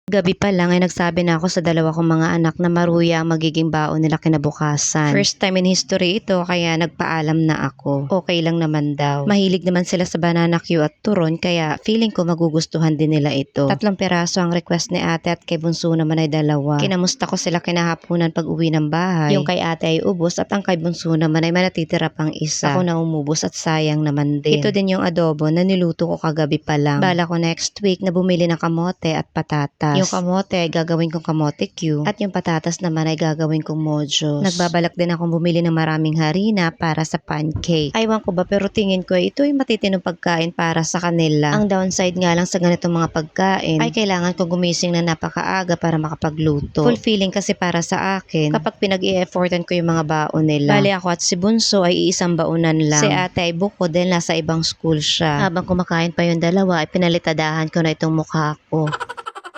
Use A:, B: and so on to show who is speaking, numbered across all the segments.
A: Gabi pa lang ay nagsabi na ako sa dalawa kong mga anak na maruya ang magiging baon nila kinabukasan. First time in history ito kaya nagpaalam na ako. Okay lang naman daw. Mahilig naman sila sa banana Q at turon kaya feeling ko magugustuhan din nila ito. 3 piraso ang request ni ate at kay bunso naman ay 2. Kinamusta ko sila kinahaponan pag uwi ng bahay. Yung kay ate ay ubos at ang kay bunso naman ay manatitira pang isa. Ako na umubos at sayang naman din. Ito din yung adobo na niluto ko kagabi pa lang. Bala ko next week na bumili ng kamote at patatas. Yung kamote ay gagawin kong kamote Q at yung patatas naman ay gagawin kong mojos. Nagbabalak din akong bumili ng maraming harina para sa pancake. Aywan ko ba pero tingin ko ito ay matitinong pagkain para sa kanila. Ang downside nga lang sa ganitong mga pagkain ay kailangan kong gumising na napakaaga para makapagluto. Fulfilling kasi para sa akin kapag pinag-i-effortan ko yung mga baon nila. Bali ako at si Bunso ay iisang baonan lang. Si ate ay bukod dahil nasa ibang school siya. Habang kumakain pa yung dalawa ay pinalitadahan ko na itong mukha ko.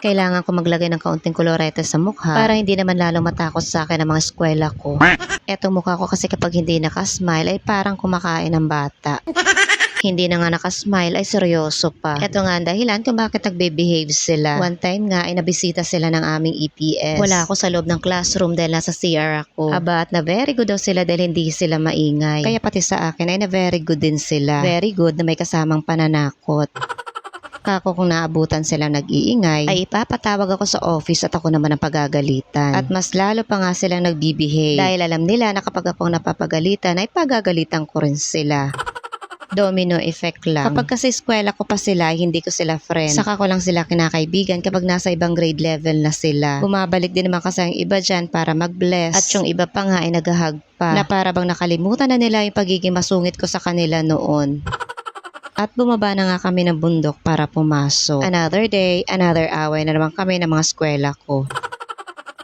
A: Kailangan ko maglagay ng kaunting kolorete sa mukha para hindi naman lalong matakot sa akin ang mga eskwela ko. Eto mukha ko kasi kapag hindi nakasmile ay parang kumakain ng bata. Hindi na nga nakasmile ay seryoso pa. Eto nga ang dahilan kung bakit nagbe-behave sila. One time nga ay nabisita sila ng aming EPS. Wala ako sa loob ng classroom dahil nasa CR ako. Aba at na very good daw sila dahil hindi sila maingay. Kaya pati sa akin ay na very good din sila. Very good na may kasamang pananakot. Kako kung naabutan sila nag-iingay, ay ipapatawag ako sa office at ako naman ang pagagalitan. At mas lalo pa nga silang nagbibihave dahil alam nila na kapag ako napapagalitan ay pagagalitan ko rin sila. Domino effect lang. Kapag kasi eskwela ko pa sila, hindi ko sila friend. Saka ko lang sila kinakaibigan kapag nasa ibang grade level na sila. Bumabalik din naman kasi ang iba dyan para mag-bless. At yung iba pa nga ay nag-hug pa. Na para bang nakalimutan na nila yung pagiging masungit ko sa kanila noon. At bumaba na nga kami ng bundok para pumasok. Another day, another away na naman kami ng mga eskwela ko.